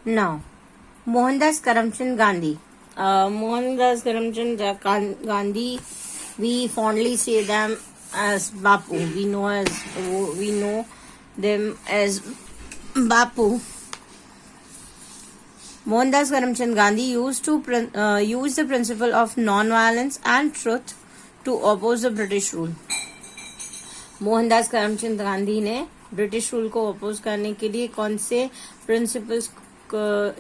Now, Mohandas Karamchand Gandhi. Mohandas Karamchand Gandhi, we fondly say them as Bapu. We know them as Bapu. Mohandas Karamchand Gandhi used the principle of non-violence and truth to oppose the British rule. Mohandas Karamchand Gandhi ने British rule को oppose करने के लिए कौन से principles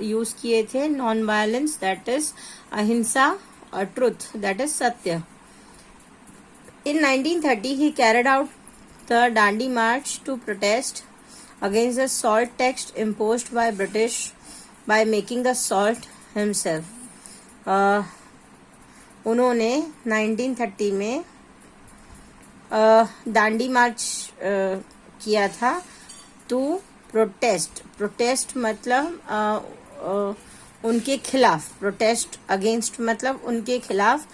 use किए थे? Non violence, that is अहिंसा, और ट्रुथ, दैट इज सत्य. In 1930, he carried out the Dandi March to protest against the salt tax imposed by British by making the salt himself. उन्होंने 1930 में दांडी मार्च किया था टू प्रोटेस्ट मतलब उनके खिलाफ, प्रोटेस्ट अगेंस्ट मतलब उनके खिलाफ.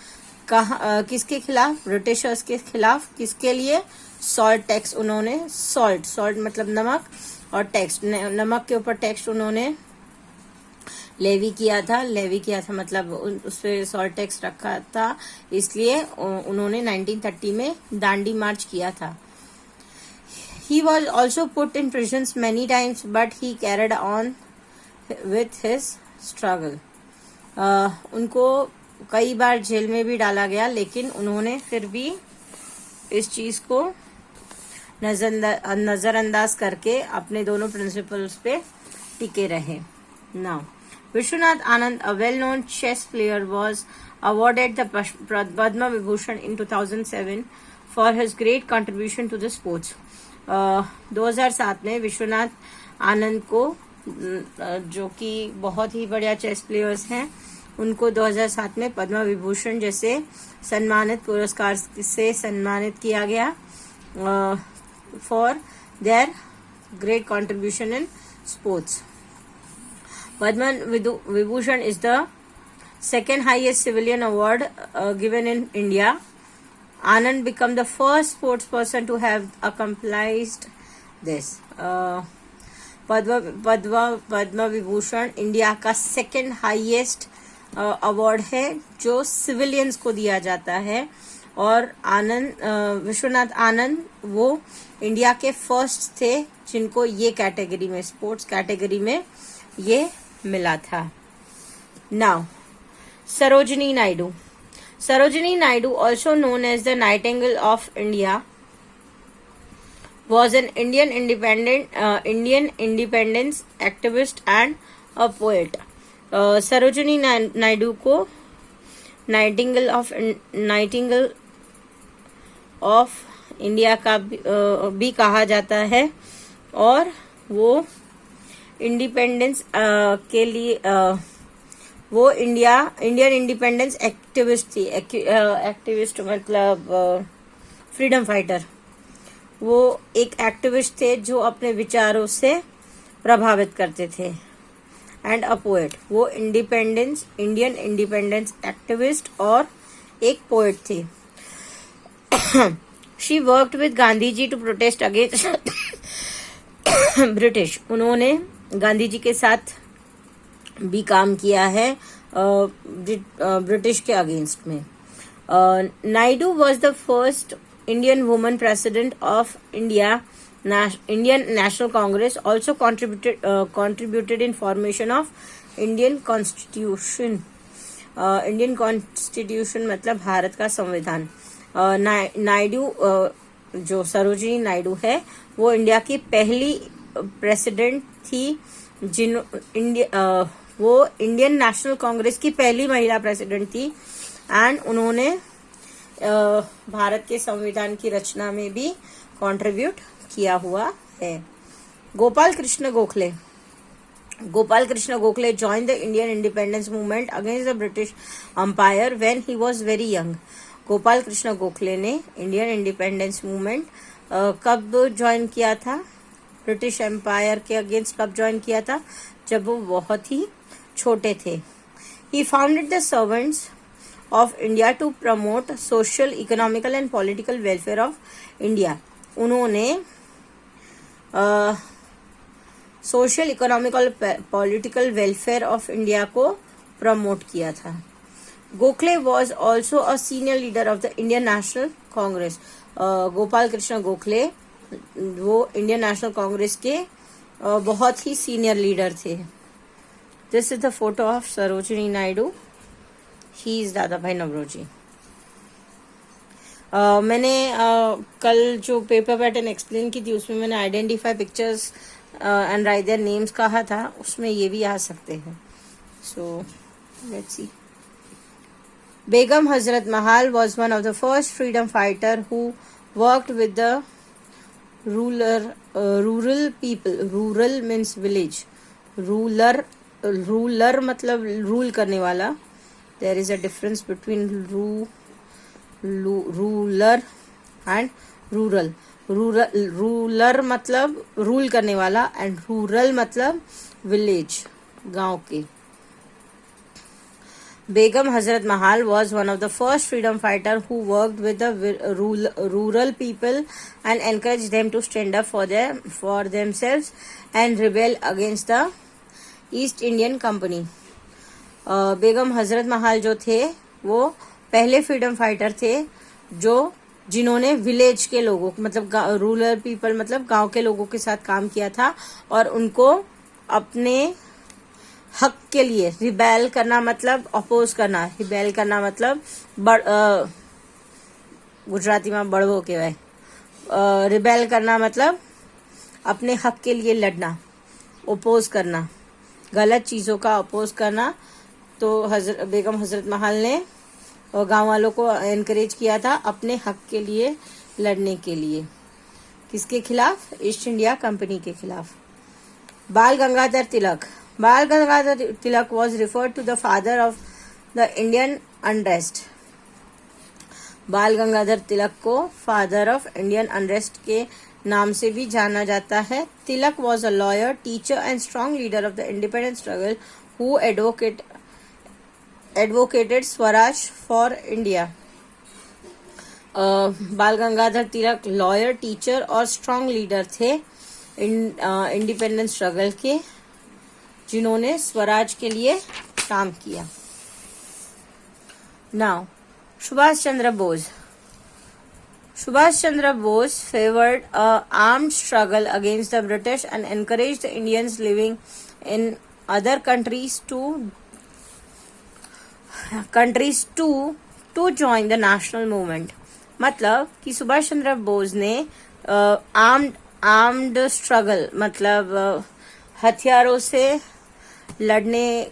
किसके खिलाफ? ब्रिटिशर्स के खिलाफ. किसके लिए? Salt tax. उन्होंने सॉल्ट मतलब नमक, और टैक्स, नमक के ऊपर टैक्स उन्होंने लेवी किया था मतलब उस पर सॉल्ट टैक्स रखा था, इसलिए उन्होंने 1930 में दांडी मार्च किया था. He was also put in prisons many times, but he carried on with his struggle. उनको कई बार जेल में भी डाला गया, लेकिन उन्होंने फिर भी इस चीज को नजरअंदाज करके अपने दोनों प्रिंसिपल्स पे टिके रहे. Now, Vishwanath Anand, a well-known chess player, was awarded the Padma Vibhushan in 2007 for his great contribution to the sports. 2007 में विश्वनाथ आनंद को, जो कि बहुत ही बढ़िया चेस प्लेयर्स हैं, उनको 2007 में पद्मा विभूषण जैसे सम्मानित पुरस्कार से सम्मानित किया गया for their great contribution in sports. Padma Vibhushan is the second highest civilian award given in India. Anand became the first sports person to have accomplished this. Padma Vibhushan India का सेकंड हाईएस्ट अवार्ड है जो civilians को दिया जाता है, और विश्वनाथ आनंद वो India के फर्स्ट थे जिनको ये कैटेगरी में, स्पोर्ट्स कैटेगरी में ये मिला था. Now, Sarojini Naidu, also known as the Nightingale of India, was an Indian independence activist and a poet. Sarojini Naidu को नाइटिंगेल ऑफ इंडिया का भी कहा जाता है, और वो इंडिपेंडेंस के लिए वो इंडियन इंडिपेंडेंस एक्टिविस्ट थी. एक्टिविस्ट मतलब फ्रीडम फाइटर. वो एक एक्टिविस्ट थे जो अपने विचारों से प्रभावित करते थे. एंड अ पोएट, वो इंडियन इंडिपेंडेंस एक्टिविस्ट और एक पोएट थी. She worked with Gandhi ji to protest against British. उन्होंने गांधी जी के साथ भी काम किया है ब्रिटिश के अगेंस्ट में. Naidu was the first Indian woman president of Indian National Congress, also contributed in formation of Indian constitution. Indian constitution मतलब भारत का संविधान. नायडू, जो सरोजिनी नायडू है, वो इंडिया की पहली प्रेसिडेंट थी वो इंडियन नेशनल कांग्रेस की पहली महिला प्रेसिडेंट थी, एंड उन्होंने भारत के संविधान की रचना में भी कंट्रीब्यूट किया हुआ है. Gopal Krishna Gokhale joined the Indian independence movement against the British Empire when he was very young. Gopal Krishna Gokhale ने इंडियन इंडिपेंडेंस मूवमेंट कब ज्वाइन किया था? ब्रिटिश एम्पायर के अगेंस्ट कब ज्वाइन किया था? जब वो बहुत ही छोटे थे. He founded the Servants of India to promote social, economical and political welfare of India. उन्होंने सोशल, इकोनॉमिक और पॉलिटिकल वेलफेयर ऑफ इंडिया को प्रमोट किया था। Gokhale was also a senior leader of the Indian National Congress. Gopal Krishna Gokhale वो Indian National Congress के बहुत ही senior leader थे। This is the photo of Sarojini Naidu, he is दादा भाई नवरोजी। मैंने कल जो पेपर पैटर्न एक्सप्लेन की थी उसमें मैंने identify pictures and right their names कहा था, उसमें ये भी आ सकते हैं। So let's see. Begum Hazrat Mahal was one of the first freedom fighter who worked with the rural people. Rural means village. Ruler मतलब rule करने वाला. There is a difference between ruler and rural. Ruler मतलब rule करने वाला and rural मतलब village, गांव के. Begum Hazrat Mahal was one of the first freedom fighter who worked with the rural people and encouraged them to stand up for themselves and rebel against the East Indian Company. Begum Hazrat Mahal जो थे वो पहले freedom fighter थे जिन्होंने village के लोगों मतलब rural people मतलब गांव के लोगों के साथ काम किया था और उनको अपने हक के लिए रिबेल करना मतलब अपोज करना, रिबेल करना मतलब गुजराती में बड़वो कहवाय। रिबेल करना मतलब अपने हक के लिए लड़ना, अपोज करना, गलत चीजों का अपोज करना। तो बेगम हजरत महल ने गांव वालों को एनकरेज किया था अपने हक के लिए लड़ने के लिए। किसके खिलाफ? ईस्ट इंडिया कंपनी के खिलाफ। बाल गंगाधर तिलक was referred to the father of the Indian unrest. बाल गंगाधर तिलक को फादर ऑफ इंडियन अनरेस्ट के नाम से भी जाना जाता है। तिलक was a lawyer, teacher and strong leader of the independence struggle who advocated Swaraj for India. Bal Gangadhar Tilak lawyer, teacher और स्ट्रॉन्ग लीडर थे इंडिपेंडेंस स्ट्रगल के, जिन्होंने स्वराज के लिए काम किया। Now Subhash Chandra Bose favoured armed struggle against the British and encourage the Indians living in other countries to join the national movement. मतलब कि सुभाष चंद्र बोस ने आर्म्ड स्ट्रगल मतलब हथियारों से लड़ने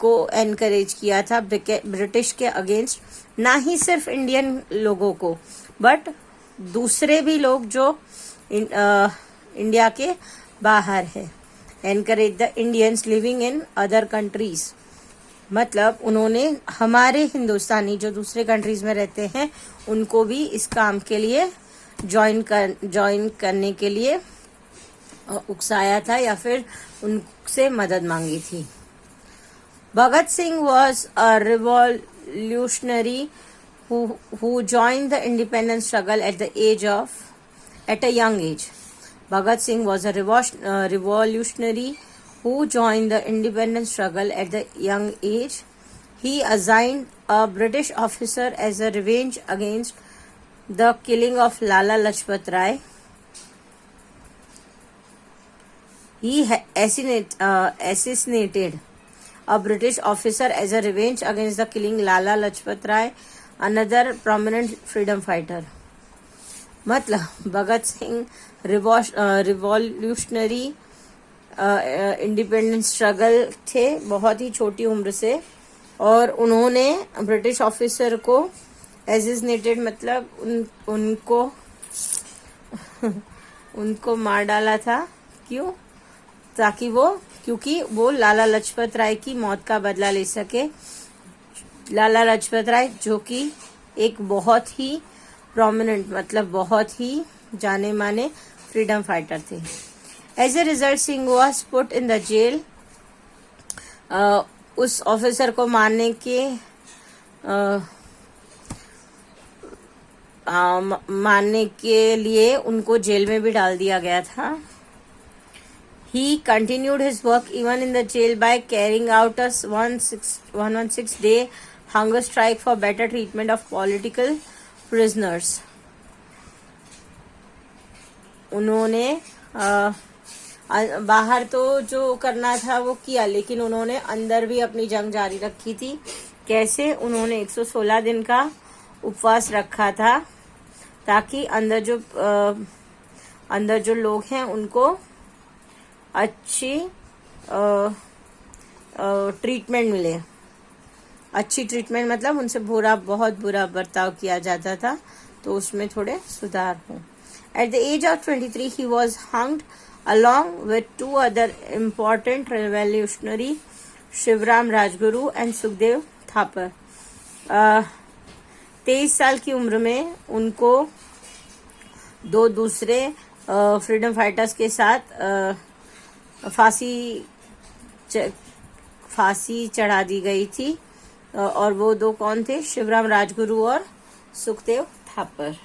को एनकरेज किया था ब्रिटिश के अगेंस्ट, ना ही सिर्फ इंडियन लोगों को बट दूसरे भी लोग जो इंडिया के बाहर है। Encourage the Indians living in other countries मतलब उन्होंने हमारे हिंदुस्तानी जो दूसरे कंट्रीज में रहते हैं उनको भी इस काम के लिए ज्वाइन करने के लिए उकसाया था या फिर उनसे मदद मांगी थी। Bhagat Singh was a revolutionary who joined the independence struggle at a young age. Bhagat Singh was a revolutionary who joined the independence struggle at the young age. He assigned a British officer as a revenge against the killing of Lala Lajpat Rai. He assassinated a British officer as a revenge against the killing Lala Lajpat Rai, another prominent freedom fighter. मतलब Bhagat Singh revolutionary independence struggle थे बहुत ही छोटी उम्र से, और उन्होंने British officer को एसिनेटेड मतलब उनको मार डाला था। क्यों? क्योंकि वो लाला लाजपत राय की मौत का बदला ले सके। लाला लाजपत राय जो कि एक बहुत ही प्रोमिनेंट मतलब बहुत ही जाने माने फ्रीडम फाइटर थे। As a result Singh was put in the jail. उस ऑफिसर को मारने के लिए उनको जेल में भी डाल दिया गया था। He continued his work even in the jail by carrying out a 116-day hunger strike for better treatment of political prisoners. उन्होंने बाहर तो जो करना था वो किया, लेकिन उन्होंने अंदर भी अपनी जंग जारी रखी थी. कैसे? उन्होंने 116 दिन का उपवास रखा था ताकि अंदर जो लोग हैं उनको अच्छी ट्रीटमेंट मिले. अच्छी ट्रीटमेंट मतलब उनसे बहुत बुरा बर्ताव किया जाता था, तो उसमें थोड़े सुधार हो. At the age of 23, he was hanged along with 2 other important revolutionary, Shivram Rajguru and Sukhdev Thapar. 23 साल की उम्र में उनको 2 दूसरे फ्रीडम फाइटर्स के साथ फांसी चढ़ा दी गई थी, और वो 2 कौन थे? शिवराम राजगुरु और सुखदेव थापर.